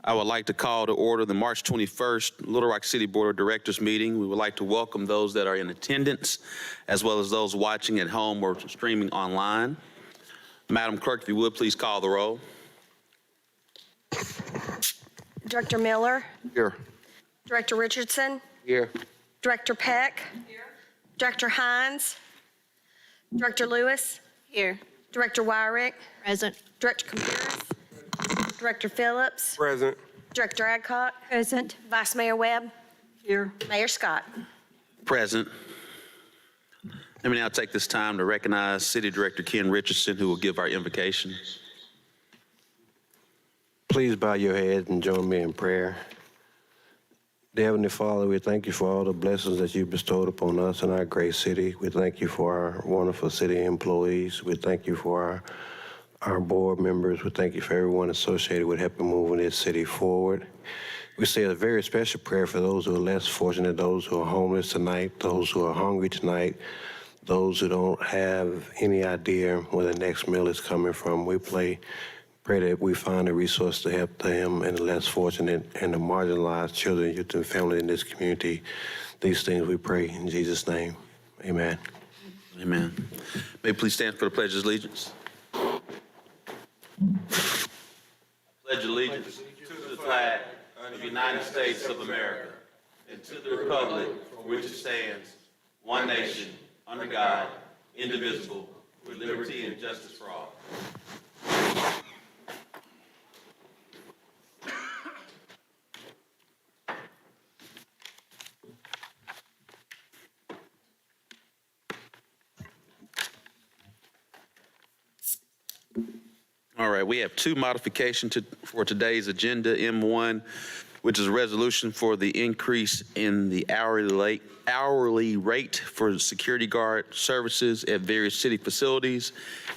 I would like to call to order the March 21st Little Rock City Board of Directors meeting. We would like to welcome those that are in attendance, as well as those watching at home or streaming online. Madam Clerk, if you would, please call the roll. Director Miller, Here. Director Richardson, Here. Director Peck, Director Hines, Director Lewis, Here. Director Wyrick, Present. Director Campiris, Director Phillips, Present. Director Adcock, Present. Vice Mayor Webb, Here. Mayor Scott. Present. Let me now take this time to recognize City Director Ken Richardson, who will give our invocation. Please bow your head and join me in prayer. Dear Heavenly Father, we thank you for all the blessings that you bestowed upon us in our great city. We thank you for our wonderful city employees. We thank you for our board members. We thank you for everyone associated with helping moving this city forward. We say a very special prayer for those who are less fortunate, those who are homeless tonight, those who are hungry tonight, those who don't have any idea where the next meal is coming from. We pray that we find a resource to help them and the less fortunate and the marginalized children, youth, and families in this community. These things we pray in Jesus' name. Amen. Amen. May you please stand for the Pledge of Allegiance. Pledge allegiance to the flag of the United States of America and to the republic for which it stands, one nation, under God, indivisible, with liberty and justice for all. All right, we have two modifications for today's agenda. M1, which is a resolution for the increase in the hourly rate for security guard services at various city facilities.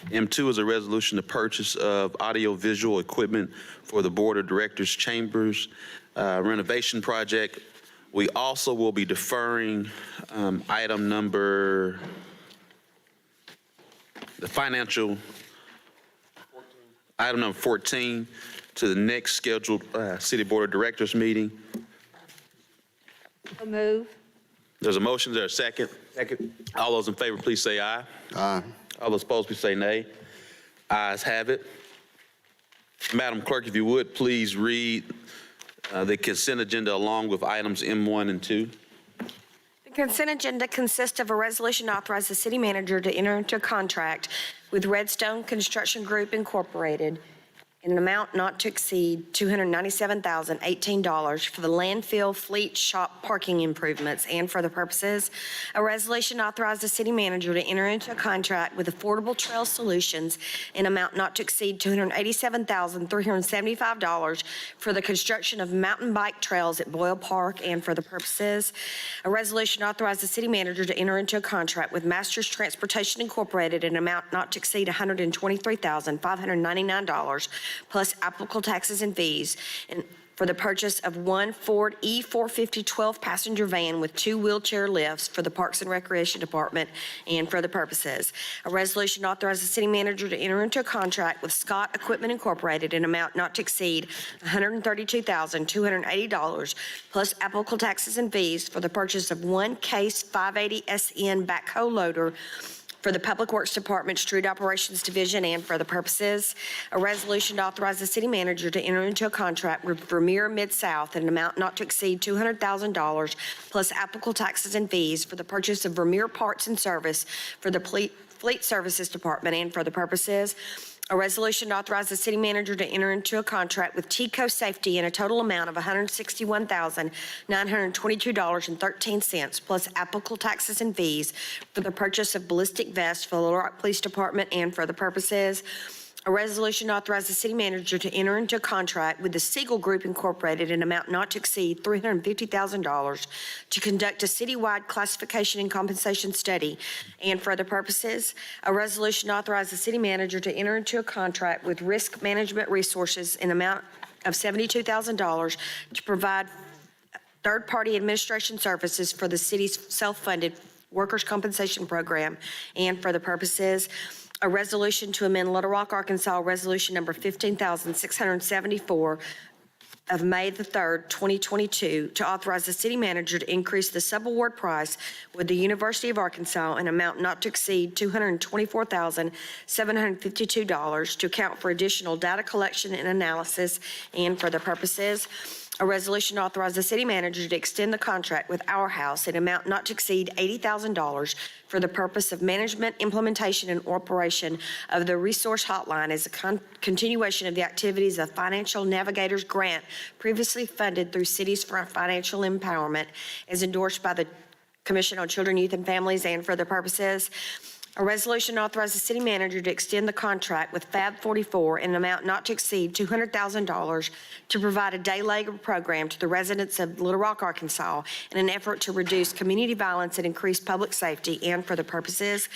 M2 is a resolution to purchase of audio-visual equipment for the Board of Directors Chambers renovation project. We also will be deferring item number, item number 14 to the next scheduled City Board of Directors meeting. So move. There's a motion, is there a second? Second. All those in favor, please say aye. Aye. All those opposed, please say nay. Ayes have it. Madam Clerk, if you would, please read the consent agenda along with items M1 and 2. The consent agenda consists of a resolution to authorize the city manager to enter into a contract with Redstone Construction Group Incorporated in an amount not to exceed $297,018 for the landfill fleet shop parking improvements and for the purposes. A resolution to authorize the city manager to enter into a contract with Affordable Trail Solutions in amount not to exceed $287,375 for the construction of mountain bike trails at Boyle Park and for the purposes. A resolution to authorize the city manager to enter into a contract with Masters Transportation Incorporated in an amount not to exceed $123,599 plus applicable taxes and fees, and for the purchase of one Ford E450 12-passenger van with 2 wheelchair lifts for the Parks and Recreation Department and for the purposes. A resolution to authorize the city manager to enter into a contract with Scott Equipment Incorporated in an amount not to exceed $132,280 plus applicable taxes and fees for the purchase of one Case 580 SN backhoe loader for the Public Works Department Street Operations Division and for the purposes. A resolution to authorize the city manager to enter into a contract with Vermeer Mid-South in an amount not to exceed $200,000 plus applicable taxes and fees for the purchase of Vermeer parts and service for the Fleet Services Department and for the purposes. A resolution to authorize the city manager to enter into a contract with TECO Safety in a total amount of $161,922.13 plus applicable taxes and fees for the purchase of ballistic vests for the Little Rock Police Department and for the purposes. A resolution to authorize the city manager to enter into a contract with the Siegel Group Incorporated in an amount not to exceed $350,000 to conduct a citywide classification and compensation study and for other purposes. A resolution to authorize the city manager to enter into a contract with Risk Management Resources in an amount of $72,000 to provide third-party administration services for the city's self-funded workers' compensation program and for the purposes. A resolution to amend Little Rock, Arkansas Resolution number 15,674 of May the 3rd, 2022, to authorize the city manager to increase the subaward price with the University of Arkansas in amount not to exceed $224,752 to account for additional data collection and analysis and for the purposes. A resolution to authorize the city manager to extend the contract with Our House in amount not to exceed $80,000 for the purpose of management, implementation, and operation of the resource hotline as a continuation of the activities of Financial Navigators Grant previously funded through Cities for Financial Empowerment as endorsed by the Commission on Children, Youth, and Families and for the purposes. A resolution to authorize the city manager to extend the contract with Fab 44 in an amount not to exceed $200,000 to provide a day labor program to the residents of Little Rock, Arkansas, in an effort to reduce community violence and increase public safety and for the purposes.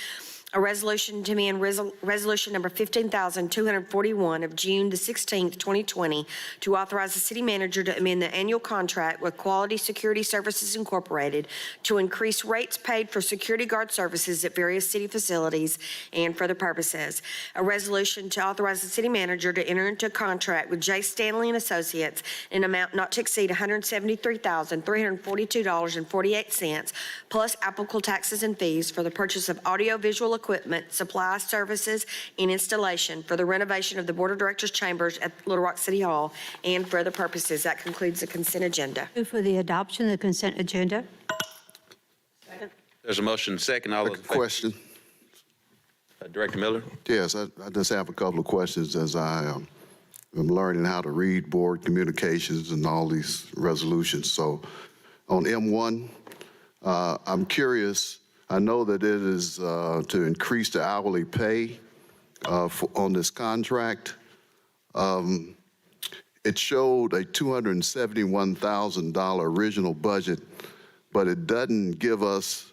A resolution to amend resolution number 15,241 of June the 16th, 2020, to authorize the city manager to amend the annual contract with Quality Security Services Incorporated to increase rates paid for security guard services at various city facilities and for the purposes. A resolution to authorize the city manager to enter into a contract with J. Stanley and Associates in an amount not to exceed $173,342.48 plus applicable taxes and fees for the purchase of audiovisual equipment, supplies, services, and installation for the renovation of the Board of Directors chambers at Little Rock City Hall and for other purposes. That concludes the consent agenda. Move for the adoption of the consent agenda. There's a motion second. All those in favor? Question. Director Miller? Yes, I just have a couple of questions as I am learning how to read board communications and all these resolutions. So on M1, I'm curious. I know that it is to increase the hourly pay on this contract. It showed a $271,000 original budget, but it doesn't give us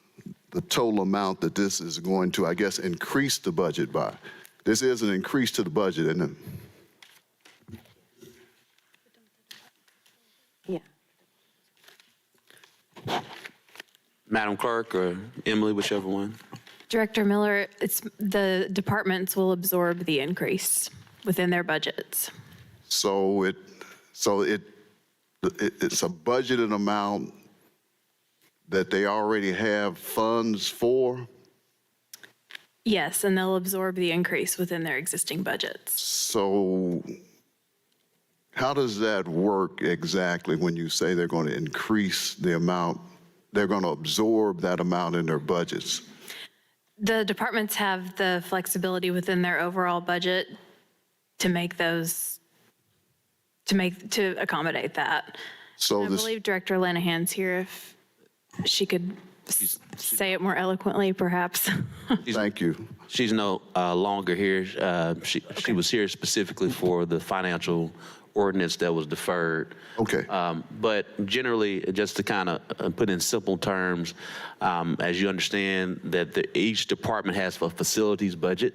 the total amount that this is going to, I guess, increase the budget by. This is an increase to the budget, isn't it? Yeah. Madam Clerk or Emily, whichever one. Director Miller, the departments will absorb the increase within their budgets. So it's a budgeted amount that they already have funds for? Yes, and they'll absorb the increase within their existing budgets. So how does that work exactly when you say they're going to increase the amount? They're going to absorb that amount in their budgets? The departments have the flexibility within their overall budget to make those, to accommodate that. So I believe Director Lenahan's here if she could say it more eloquently, perhaps. Thank you. She's no longer here. She was here specifically for the financial ordinance that was deferred. Okay. But generally, just to kind of put in simple terms, as you understand that each department has a facilities budget.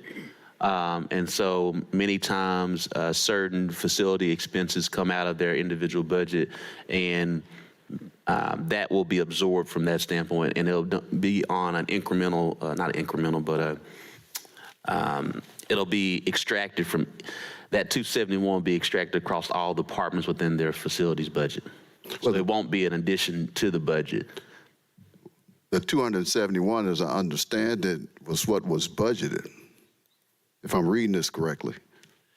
And so many times certain facility expenses come out of their individual budget, and that will be absorbed from that standpoint, and it'll be on an incremental, not incremental, but it'll be extracted from that 271 will be extracted across all departments within their facilities budget. So it won't be an addition to the budget. The 271, as I understand it, was what was budgeted, if I'm reading this correctly.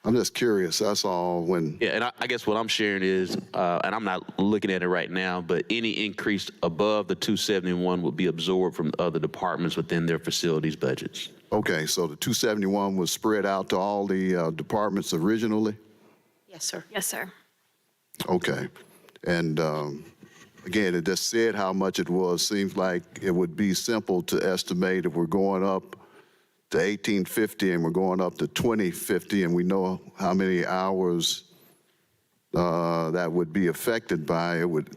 I'm just curious, that's all. When Yeah, and I guess what I'm sharing is, and I'm not looking at it right now, but any increase above the 271 will be absorbed from other departments within their facilities budgets. Okay, so the 271 was spread out to all the departments originally? Yes, sir. Yes, sir. Okay. And again, it just said how much it was. Seems like it would be simple to estimate if we're going up to 1850 and we're going up to 2050, and we know how many hours that would be affected by. It would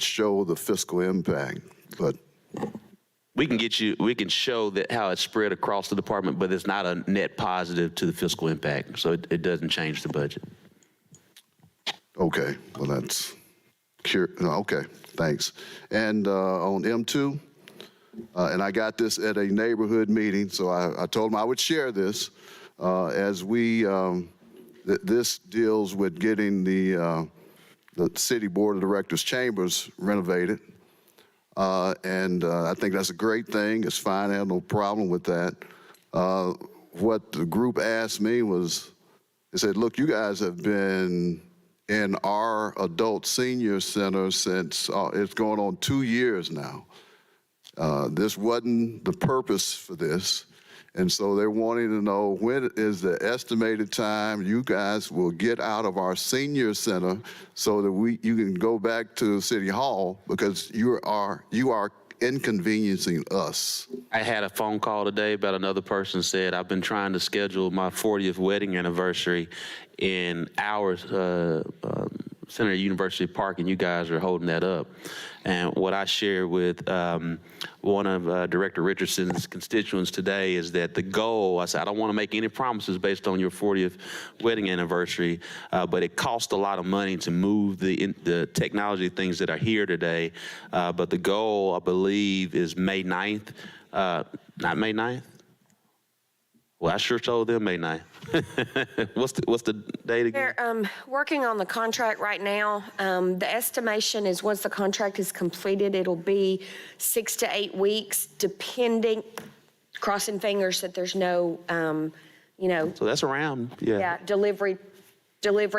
show the fiscal impact, but. We can show that how it's spread across the department, but it's not a net positive to the fiscal impact. So it doesn't change the budget. Okay, well, that's okay, thanks. And on M2, and I got this at a neighborhood meeting, so I told them I would share this as we, this deals with getting the the City Board of Directors chambers renovated. And I think that's a great thing. It's fine. I have no problem with that. What the group asked me was, they said, look, you guys have been in our adult senior center since it's going on 2 years now. This wasn't the purpose for this. And so they're wanting to know, when is the estimated time you guys will get out of our senior center so that you can go back to City Hall, because you are inconveniencing us. I had a phone call today about another person said, I've been trying to schedule my 40th wedding anniversary in our Senator University Park, and you guys are holding that up. And what I shared with one of Director Richardson's constituents today is that the goal, I said, I don't want to make any promises based on your 40th wedding anniversary, but it costs a lot of money to move the technology things that are here today. But the goal, I believe, is May 9th. Not May 9th? Well, I sure told them May 9th. What's the date again? They're working on the contract right now. The estimation is once the contract is completed, it'll be 6 to 8 weeks, depending, crossing fingers that there's no, So that's around, yeah. delivery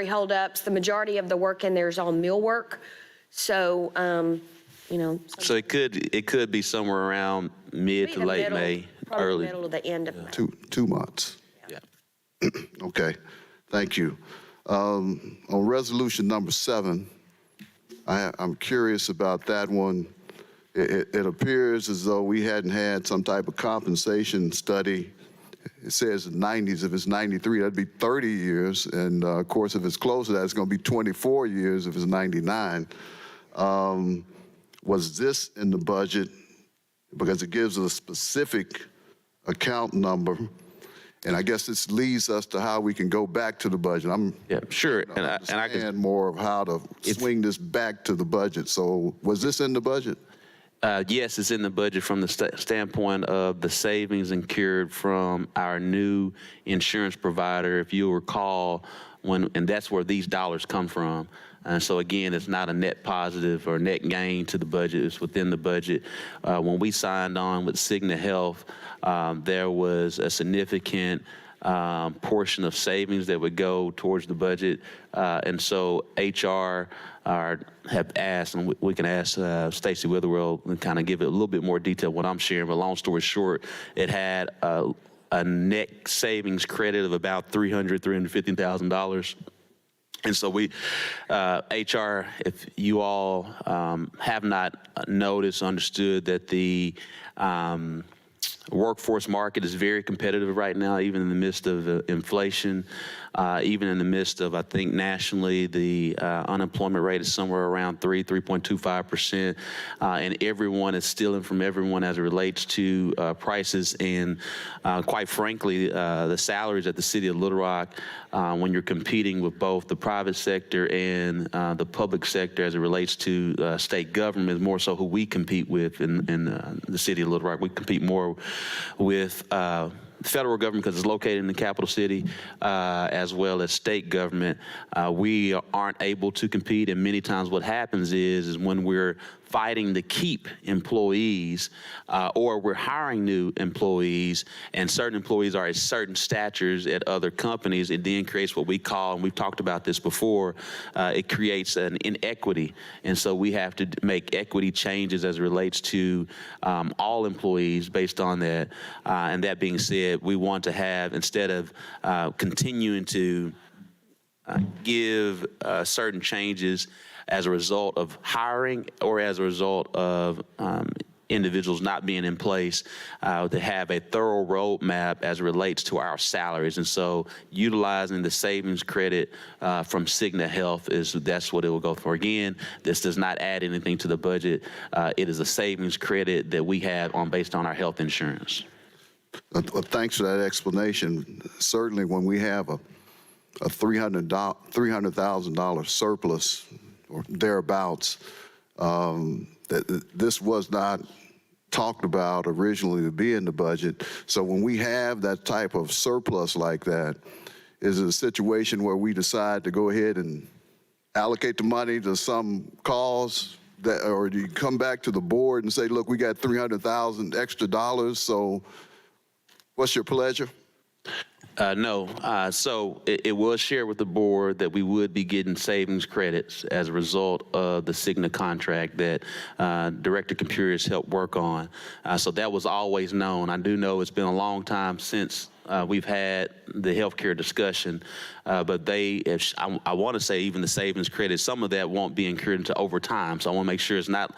holdups. The majority of the work in there is all mill work. So, So it could be somewhere around mid to late May, probably early. middle of the end of May. 2 months. Yeah. Okay, thank you. On resolution number 7, I'm curious about that one. It appears as though we hadn't had some type of compensation study. It says 90s. If it's 93, that'd be 30 years. And of course, if it's close to that, it's going to be 24 years if it's 99. Was this in the budget? Because it gives a specific account number. And I guess this leads us to how we can go back to the budget. Yeah, sure. And I understand can, more of how to swing this back to the budget. So was this in the budget? yes, it's in the budget from the standpoint of the savings incurred from our new insurance provider. If you'll recall, and that's where these dollars come from. And so again, it's not a net positive or net gain to the budget. It's within the budget. When we signed on with Cigna Health, there was a significant portion of savings that would go towards the budget. And so HR have asked, and we can ask Stacey Witherell and kind of give it a little bit more detail what I'm sharing, but long story short, it had a net savings credit of about $350,000. And so HR, if you all have not noticed, understood that the workforce market is very competitive right now, even in the midst of inflation, even in the midst of, I think nationally, the unemployment rate is somewhere around 3.25%, and everyone is stealing from everyone as it relates to prices. And quite frankly, the salaries at the city of Little Rock, when you're competing with both the private sector and the public sector as it relates to state government, more so who we compete with in the city of Little Rock. We compete more with federal government because it's located in the capital city, as well as state government. We aren't able to compete, and many times what happens is when we're fighting to keep employees or we're hiring new employees and certain employees are at certain statures at other companies, it then creates what we call, and we've talked about this before, it creates an inequity. And so we have to make equity changes as it relates to all employees based on that. And that being said, we want to have, instead of continuing to give certain changes as a result of hiring or as a result of individuals not being in place, to have a thorough roadmap as it relates to our salaries. And so utilizing the savings credit from Cigna Health that's what it will go for. Again, this does not add anything to the budget. It is a savings credit that we have based on our health insurance. Well, thanks for that explanation. Certainly when we have a $300,000 surplus or thereabouts, that this was not talked about originally to be in the budget. So when we have that type of surplus like that, is it a situation where we decide to go ahead and allocate the money to some cause that, or do you come back to the board and say, look, we got 300,000 extra dollars, so what's your pleasure? No. So it was shared with the board that we would be getting savings credits as a result of the Cigna contract that Director Compurius helped work on. So that was always known. I do know it's been a long time since we've had the healthcare discussion, but I want to say even the savings credit, some of that won't be incurred into overtime. So I want to make sure it's not,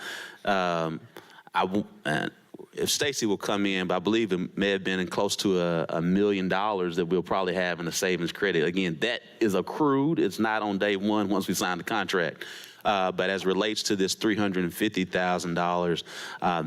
if Stacy will come in, but I believe it may have been close to $1 million that we'll probably have in the savings credit. Again, that is accrued. It's not on day one once we sign the contract. But as relates to this $350,000,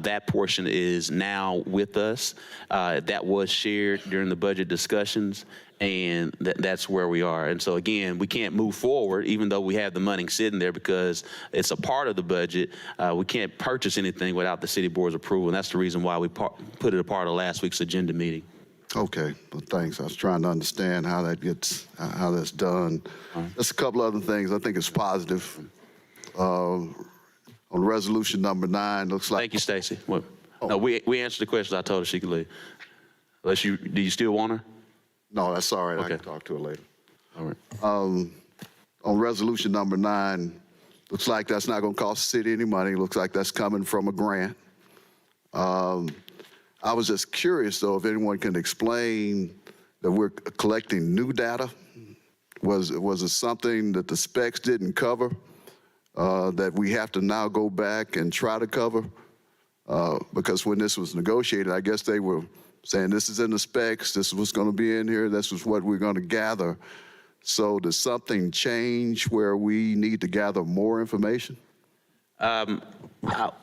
that portion is now with us. That was shared during the budget discussions, and that's where we are. And so again, we can't move forward even though we have the money sitting there because it's a part of the budget. We can't purchase anything without the city board's approval, and that's the reason why we put it a part of last week's agenda meeting. Okay, well, thanks. I was trying to understand how that gets, how that's done. Just a couple other things. I think it's positive. On resolution number 9, looks like. Thank you, Stacy. No, we answered the questions. I told her she could leave. Unless do you still want her? No, that's all right. Okay. I can talk to her later. All right. On resolution number 9, looks like that's not going to cost the city any money. Looks like that's coming from a grant. I was just curious, though, if anyone can explain that we're collecting new data. Was it something that the specs didn't cover that we have to now go back and try to cover? Because when this was negotiated, I guess they were saying this is in the specs, this is what's going to be in here, this is what we're going to gather. So does something change where we need to gather more information?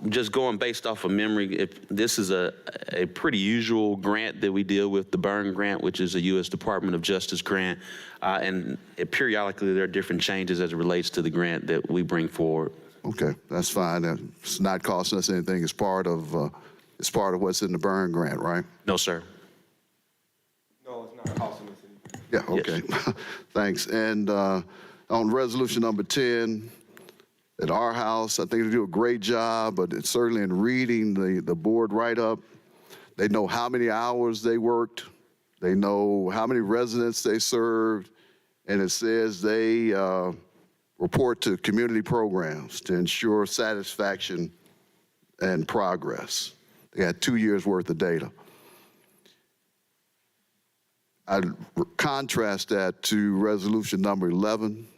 Just going based off of memory, this is a pretty usual grant that we deal with, the Byrne Grant, which is a U.S. Department of Justice grant, and periodically there are different changes as it relates to the grant that we bring forward. Okay, that's fine. It's not costing us anything. It's part of what's in the Byrne Grant, right? No, sir. No, it's not costing us anything. Yeah, okay. Thanks. And on resolution number 10, at our house, I think they do a great job, but it's certainly in reading the board write-up, they know how many hours they worked, they know how many residents they served, and it says they report to community programs to ensure satisfaction and progress. They had 2 years worth of data. I contrast that to resolution number 11.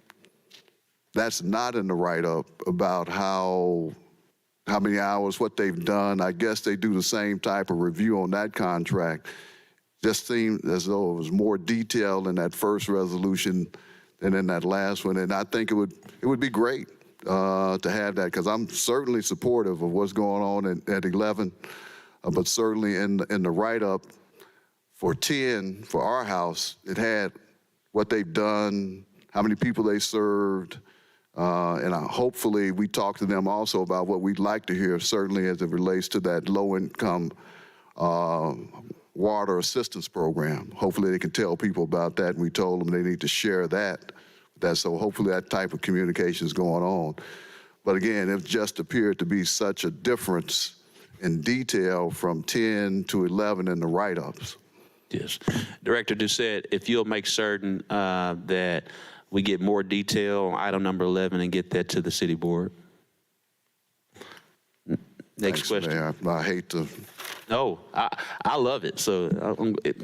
That's not in the write-up about how many hours, what they've done. I guess they do the same type of review on that contract. Just seemed as though it was more detailed in that first resolution than in that last one. And I think it would be great to have that, because I'm certainly supportive of what's going on at 11, but certainly in the write-up for 10, for our house, it had what they've done, how many people they served, and hopefully we talk to them also about what we'd like to hear, certainly as it relates to that low-income water assistance program. Hopefully they can tell people about that, and we told them they need to share that. So hopefully that type of communication is going on. But again, it just appeared to be such a difference in detail from 10 to 11 in the write-ups. Yes. Director Doucette, if you'll make certain that we get more detail on item number 11 and get that to the city board. Next Thanks, question. Mayor. I hate to. No, I love it. So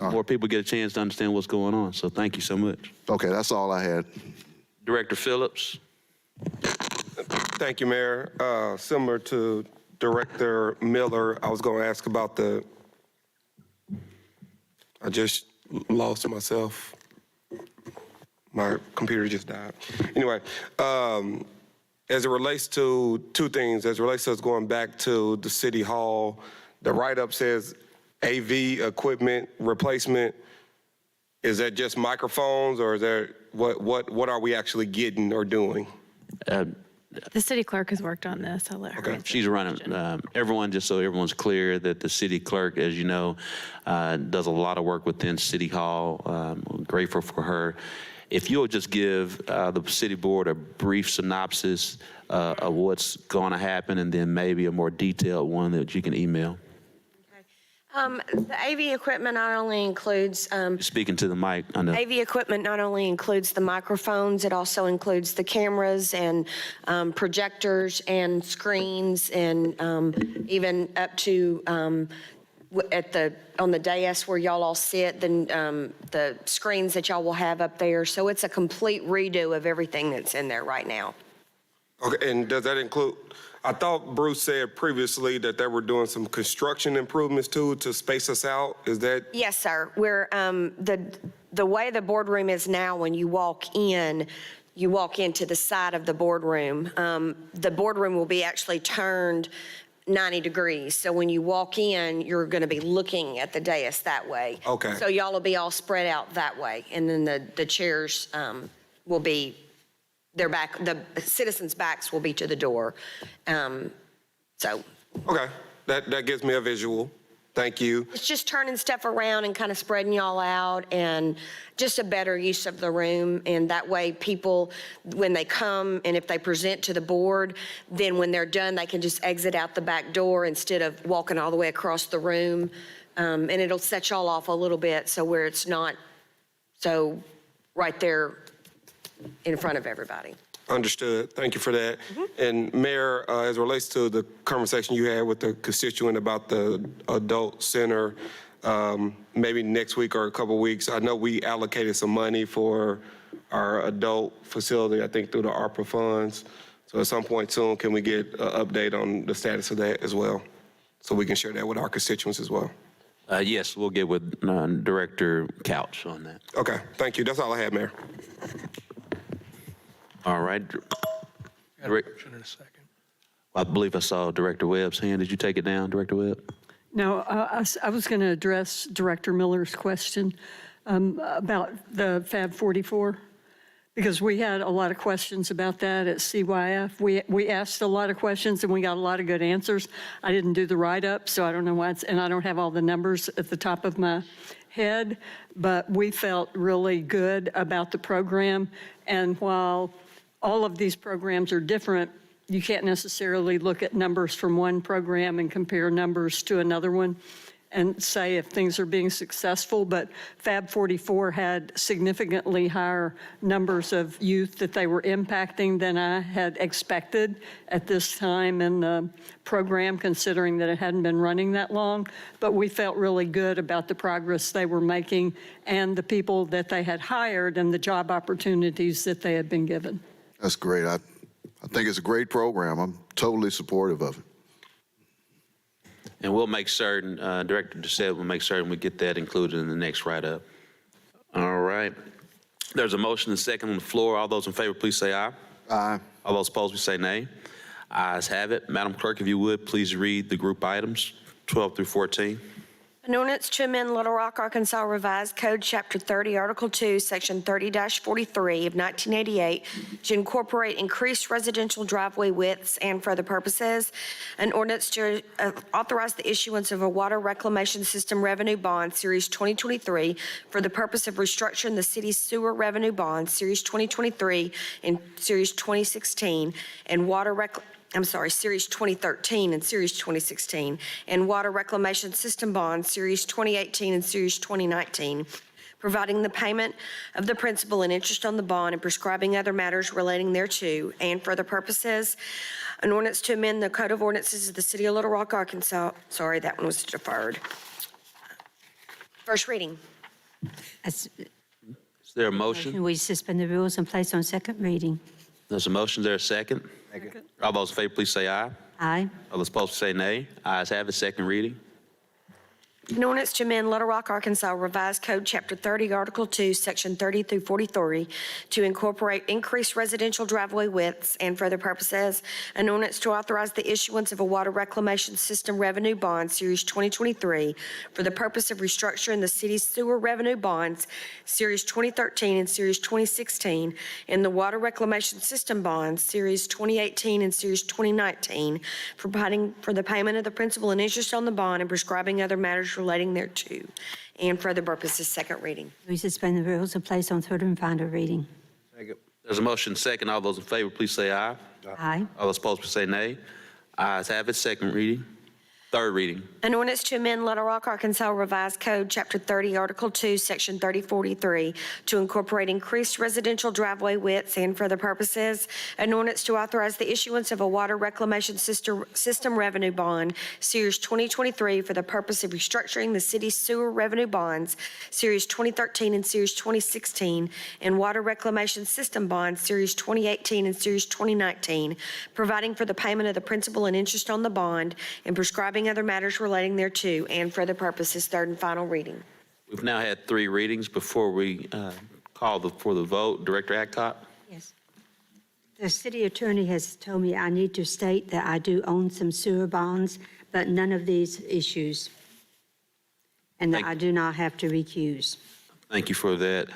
more people get a chance to understand what's going on. So thank you so much. Okay, that's all I had. Director Phillips. Thank you, Mayor. Similar to Director Miller, I was going to ask about I just lost myself. My computer just died. Anyway, as it relates to two things, as it relates to us going back to the city hall, the write-up says AV equipment replacement. Is that just microphones, or is there what are we actually getting or doing? The city clerk has worked on this. I'll let her. Okay. answer She's the running, question. everyone, just so everyone's clear, that the city clerk, as you know, does a lot of work within City Hall. Grateful for her. If you'll just give the city board a brief synopsis of what's going to happen, and then maybe a more detailed one that you can email. The AV equipment not only includes, Speaking to the mic, I know. AV equipment not only includes the microphones, it also includes the cameras and projectors and screens and even up to on the dais where y'all all sit, then the screens that y'all will have up there. So it's a complete redo of everything that's in there right now. Okay, and does that include, I thought Bruce said previously that they were doing some construction improvements too to space us out. Is that? Yes, sir. We're, the way the boardroom is now, when you walk into the side of the boardroom. The boardroom will be actually turned 90 degrees. So when you walk in, you're going to be looking at the dais that way. Okay. So y'all will be all spread out that way. And then the chairs will be, their back, the citizens' backs will be to the door. So Okay, that gives me a visual. Thank you. it's just turning stuff around and kind of spreading y'all out, and just a better use of the room. And that way people, when they come and if they present to the board, then when they're done, they can just exit out the back door instead of walking all the way across the room. And it'll set y'all off a little bit, so where it's not so right there in front of everybody. Understood. Thank you for that. And Mayor, as it relates to the conversation you had with the constituent about the adult center, maybe next week or a couple weeks, I know we allocated some money for our adult facility, I think through the ARPA funds. So at some point soon, can we get an update on the status of that as well? So we can share that with our constituents as well. Yes, we'll get with Director Couch on that. Okay, thank you. That's all I had, Mayor. All right. Got a motion in a second. I believe I saw Director Webb's hand. Did you take it down, Director Webb? No, I was going to address Director Miller's question about the Fab 44, because we had a lot of questions about that at CYF. We asked a lot of questions and we got a lot of good answers. I didn't do the write-up, so I don't know why and I don't have all the numbers at the top of my head, but we felt really good about the program. And while all of these programs are different, you can't necessarily look at numbers from one program and compare numbers to another one and say if things are being successful. But Fab 44 had significantly higher numbers of youth that they were impacting than I had expected at this time in the program, considering that it hadn't been running that long. But we felt really good about the progress they were making and the people that they had hired and the job opportunities that they had been given. That's great. I think it's a great program. I'm totally supportive of it. And we'll make certain, Director Doucette will make certain we get that included in the next write-up. All right. There's a motion and second on the floor. All those in favor, please say aye. Aye. All those opposed, please say nay. Ayes have it. Madam Clerk, if you would, please read the group items, 12 through 14. An ordinance to amend Little Rock, Arkansas Revised Code, Chapter 30, Article 2, Section 30-43 of 1988 to incorporate increased residential driveway widths and for other purposes. An ordinance to authorize the issuance of a water reclamation system revenue bond, Series 2023, for the purpose of restructuring the city's sewer revenue bond, Series 2023 and Series 2016, and Series 2013 and Series 2016, and Water Reclamation System Bonds, Series 2018 and Series 2019, providing the payment of the principal and interest on the bond and prescribing other matters relating thereto, and for other purposes. An ordinance to amend the Code of Ordinances of the City of Little Rock, Arkansas. Sorry, that one was deferred. First reading. Is Is there a motion? we suspend the rules and place on second reading? There's a motion. Is there a second? All those in favor, please say aye. Aye. All those opposed, say nay. Ayes have it. Second reading. An ordinance to amend Little Rock, Arkansas Revised Code, Chapter 30, Article 2, Section 30 through 43, to incorporate increased residential driveway widths and for other purposes. An ordinance to authorize the issuance of a water reclamation system revenue bond, Series 2023, for the purpose of restructuring the city's sewer revenue bonds, Series 2013 and Series 2016, and the water reclamation system bonds, Series 2018 and Series 2019, providing for the payment of the principal and interest on the bond and prescribing other matters matters relating thereto, and for the purposes, second reading. We suspend the rules and place on third and final reading. There's a motion second. All those in favor, please say aye. Aye. All those opposed, please say nay. Ayes have it. Second reading. Third reading. An ordinance to amend Little Rock, Arkansas Revised Code, Chapter 30, Article 2, Section 3043, to incorporate increased residential driveway widths and for the purposes. An ordinance to authorize the issuance of a water reclamation system revenue bond, Series 2023, for the purpose of restructuring the city's sewer revenue bonds, Series 2013 and Series 2016, and water reclamation system bonds, Series 2018 and Series 2019, providing for the payment of the principal and interest on the bond, and prescribing other matters relating thereto, and for the purposes, third and final reading. We've now had 3 readings. Before we call for the vote, Director Adcock? Yes. The city attorney has told me I need to state that I do own some sewer bonds, but none of these issues, and that Thank- I do not have to recuse. Thank you for that,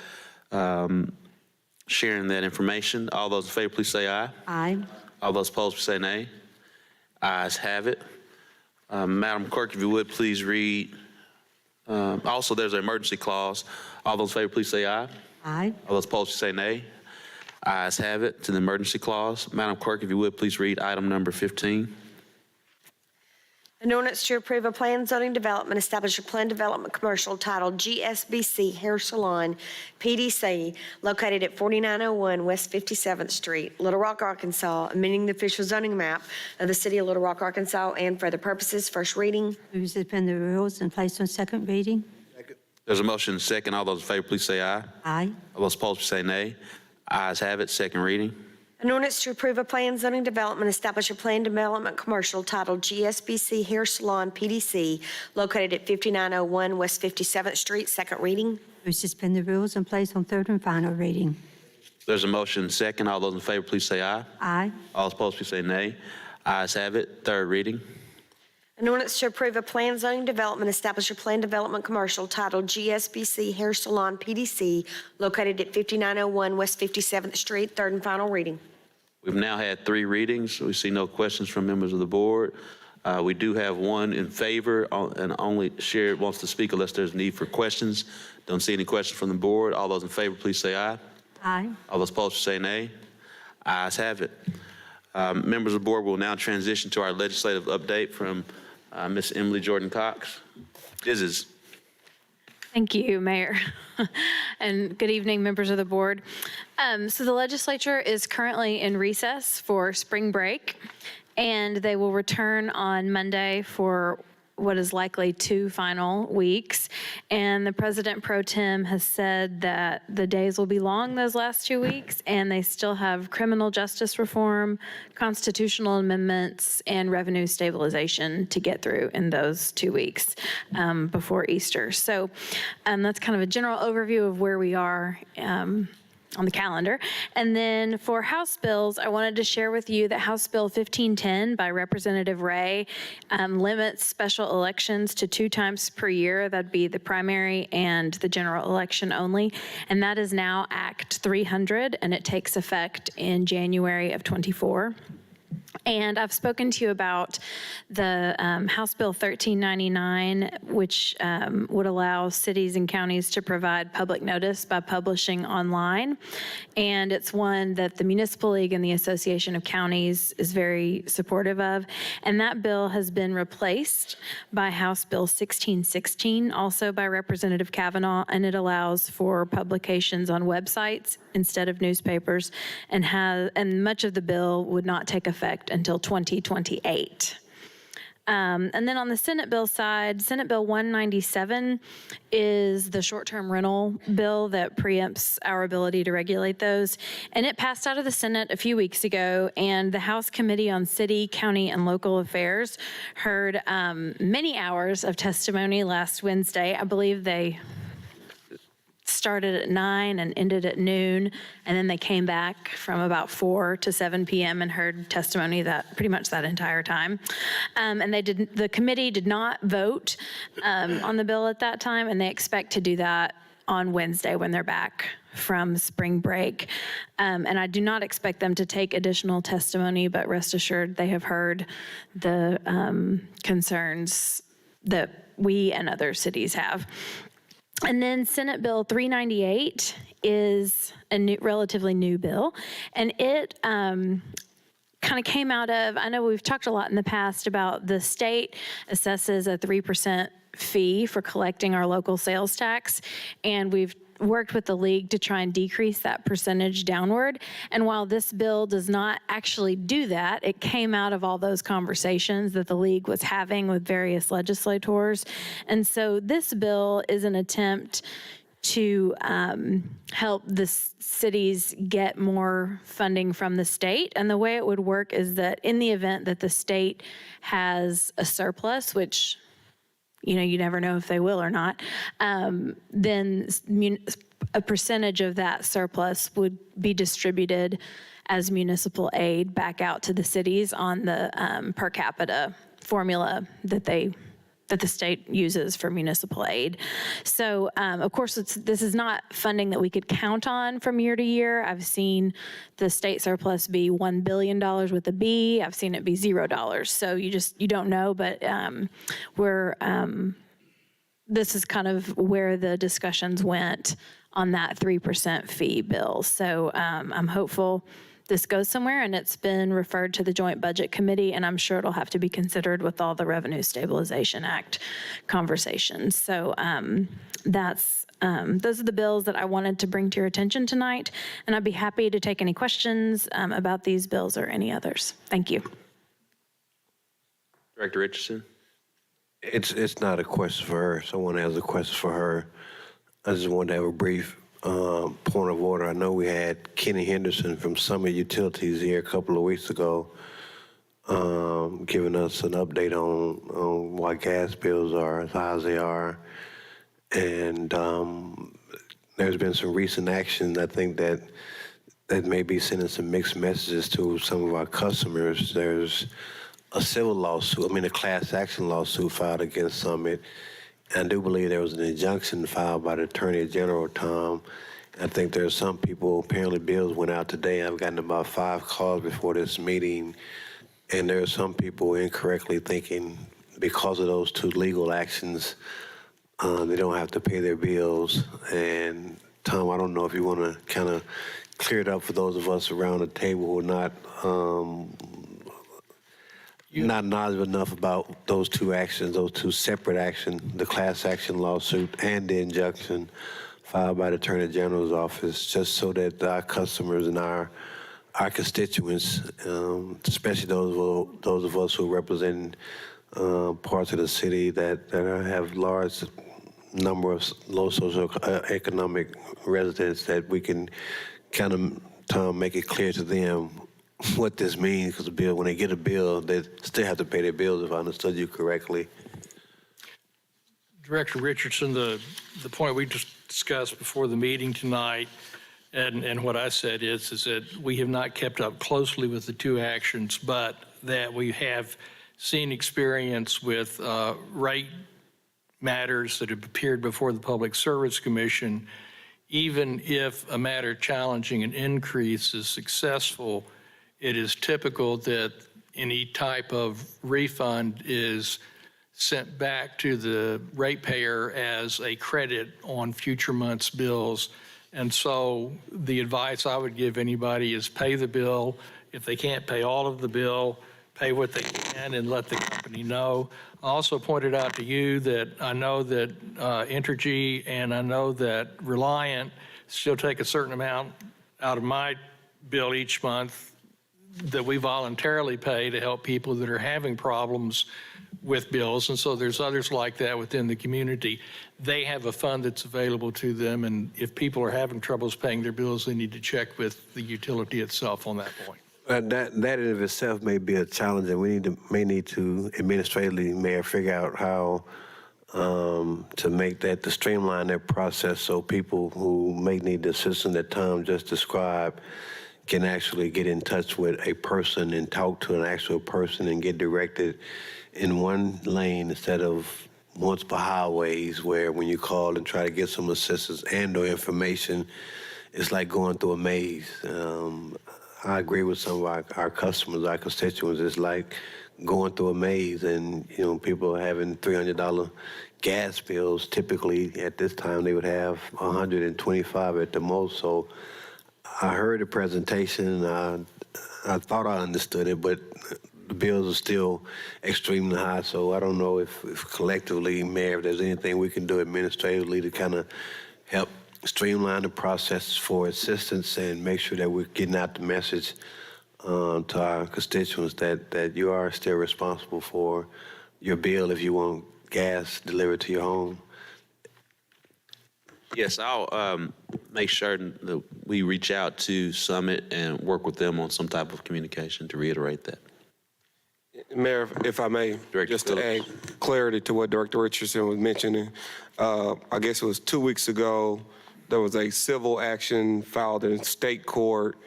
sharing that information. All those in favor, please say aye. Aye. All those opposed, please say nay. Ayes have it. Madam Clerk, if you would, please read. Also, there's an emergency clause. All those in favor, please say aye. Aye. All those opposed, please say nay. Ayes have it to the emergency clause. Madam Clerk, if you would, please read item number 15. An ordinance to approve a plan zoning development, establish a plan development commercial titled GSBC Hair Salon, PDC, located at 4901 West 57th Street, Little Rock, Arkansas, amending the official zoning map of the city of Little Rock, Arkansas, and for the purposes, first reading. We suspend the rules and place on second reading. There's a motion second. All those in favor, please say aye. Aye. All those opposed, please say nay. Ayes have it. Second reading. An ordinance to approve a plan zoning development, establish a plan development commercial titled GSBC Hair Salon, PDC, located at 5901 West 57th Street, second reading. We suspend the rules and place on third and final reading. There's a motion second. All those in favor, please say aye. Aye. All opposed, please say nay. Ayes have it. Third reading. An ordinance to approve a plan zoning development, establish a plan development commercial titled GSBC Hair Salon, PDC, located at 5901 West 57th Street, third and final reading. We've now had 3 readings. We see no questions from members of the board. We do have one in favor, and only Sherrod wants to speak unless there's need for questions. Don't see any questions from the board. All those in favor, please say aye. Aye. All those opposed, say nay. Ayes have it. Members of the board will now transition to our legislative update from Ms. Emily Jordan Cox. Thank you, Mayor. And good evening, members of the board. So the legislature is currently in recess for spring break, and they will return on Monday for what is likely 2 final weeks. And the President Pro Tem has said that the days will be long those last 2 weeks, and they still have criminal justice reform, constitutional amendments, and revenue stabilization to get through in those 2 weeks before Easter. So that's kind of a general overview of where we are on the calendar. And then for House bills, I wanted to share with you that House Bill 1510 by Representative Ray limits special elections to 2 times per year. That'd be the primary and the general election only. And that is now Act 300, and it takes effect in January of '24. And I've spoken to you about the House Bill 1399, which would allow cities and counties to provide public notice by publishing online. And it's one that the Municipal League and the Association of Counties is very supportive of. And that bill has been replaced by House Bill 1616, also by Representative Kavanaugh, and it allows for publications on websites instead of newspapers, and much of the bill would not take effect until 2028. And then on the Senate bill side, Senate Bill 197 is the short-term rental bill that preempts our ability to regulate those. And it passed out of the Senate a few weeks ago, and the House Committee on City, County, and Local Affairs heard many hours of testimony last Wednesday. I believe they started at 9 and ended at noon, and then they came back from about 4 to 7 p.m. and heard testimony that pretty much that entire time. And the committee did not vote on the bill at that time, and they expect to do that on Wednesday when they're back from spring break. And I do not expect them to take additional testimony, but rest assured they have heard the concerns that we and other cities have. And then Senate Bill 398 is a relatively new bill, and it kind of came out of, I know we've talked a lot in the past about the state assesses a 3% fee for collecting our local sales tax, and we've worked with the league to try and decrease that percentage downward. And while this bill does not actually do that, it came out of all those conversations that the league was having with various legislators. And so this bill is an attempt to help the cities get more funding from the state. And the way it would work is that in the event that the state has a surplus, which you never know if they will or not, then a percentage of that surplus would be distributed as municipal aid back out to the cities on the per capita formula that the state uses for municipal aid. So, of course, this is not funding that we could count on from year to year. I've seen the state surplus be $1 billion with a B. I've seen it be $0. So you don't know, but this is kind of where the discussions went on that 3% fee bill. So I'm hopeful this goes somewhere, and it's been referred to the Joint Budget Committee, and I'm sure it'll have to be considered with all the Revenue Stabilization Act conversations. So those are the bills that I wanted to bring to your attention tonight, and I'd be happy to take any questions about these bills or any others. Thank you. Director Richardson? It's not a question for her. Someone has a question for her. I just wanted to have a brief point of order. I know we had Kenny Henderson from Summit Utilities here a couple of weeks ago, giving us an update on why gas bills are as high as they are. And there's been some recent action, I think, that may be sending some mixed messages to some of our customers. There's a civil lawsuit, a class action lawsuit filed against Summit. I do believe there was an injunction filed by the Attorney General, Tom. I think there are some people, apparently bills went out today. I've gotten about 5 calls before this meeting, and there are some people incorrectly thinking because of those 2 legal actions, they don't have to pay their bills. And Tom, I don't know if you want to kind of clear it up for those of us around the table who are not knowledgeable enough about those 2 actions, those 2 separate actions, the class action lawsuit and the injunction filed by the Attorney General's office, just so that our customers and our constituents, especially those of us who represent parts of the city that have large number of low socioeconomic residents, that we can kind of, Tom, make it clear to them what this means, because the bill, when they get a bill, they still have to pay their bills, if I understood you correctly. Director Richardson, the point we just discussed before the meeting tonight, and what I said is that we have not kept up closely with the 2 actions, but that we have seen experience with rate matters that have appeared before the Public Service Commission. Even if a matter challenging an increase is successful, it is typical that any type of refund is sent back to the ratepayer as a credit on future months' bills. And so the advice I would give anybody is pay the bill. If they can't pay all of the bill, pay what they can and let the company know. I also pointed out to you that I know that Entergy and I know that Reliant still take a certain amount out of my bill each month that we voluntarily pay to help people that are having problems with bills. And so there's others like that within the community. They have a fund that's available to them, and if people are having troubles paying their bills, they need to check with the utility itself on that point. That in of itself may be a challenge, and we may need to administratively figure out how to make that, to streamline that process so people who may need the assistance that Tom just described can actually get in touch with a person and talk to an actual person and get directed in one lane instead of multiple highways, where when you call and try to get some assistance and or information, it's like going through a maze. I agree with some of our customers, our constituents. It's like going through a maze, and people are having $300 gas bills. Typically, at this time, they would have 125 at the most. So I heard the presentation. I thought I understood it, but the bills are still extremely high. So I don't know if collectively, Mayor, if there's anything we can do administratively to kind of help streamline the process for assistance and make sure that we're getting out the message to our constituents that you are still responsible for your bill if you want gas delivered to your home. Yes, I'll make sure that we reach out to Summit and work with them on some type of communication to reiterate that. Mayor, if I may, Director just to add Phillips. clarity to what Director Richardson was mentioning, I guess it was 2 weeks ago, there was a civil action filed in state court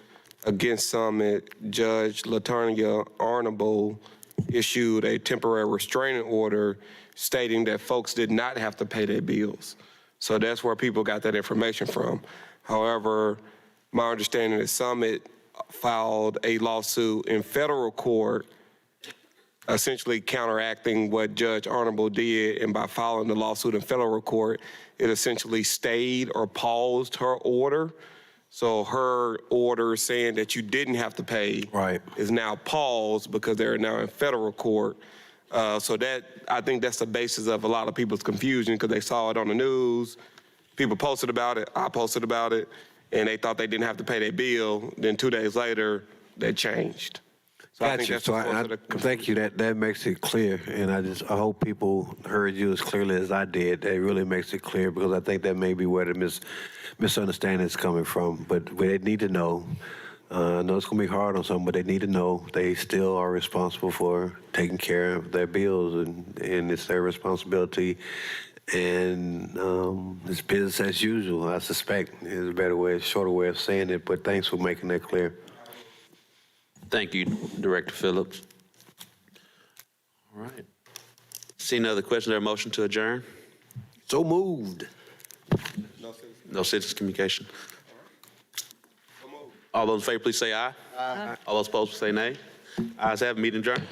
against Summit. Judge LaTonya Arnable issued a temporary restraining order stating that folks did not have to pay their bills. So that's where people got that information from. However, my understanding is Summit filed a lawsuit in federal court essentially counteracting what Judge Arnable did, and by filing the lawsuit in federal court, it essentially stayed or paused her order. So her order saying that you didn't have to pay is now paused because they're now in federal court. So that, I think that's the basis of a lot of people's confusion, because they saw it on the news, people posted about it, I posted about it, and they thought they didn't have to pay their bill. Then 2 days later, that changed. So I think Gotcha. that's So the source I of the thank you. That makes it clear, and I hope people heard you as clearly as I did. That really makes it clear, because I think that may be where the misunderstanding is coming from. But they need to know. I know it's going to be hard on some, but they need to know they still are responsible for taking care of their bills, and it's their responsibility. And it's business as usual, I suspect, is a better way, a shorter way of saying it. But thanks for making that clear. Thank you, Director Phillips. All right. Seeing no other questions, there a motion to adjourn? So moved. No citizens communication. All those in favor, please say aye. Aye. All those opposed, say nay. Ayes have it, meeting adjourned.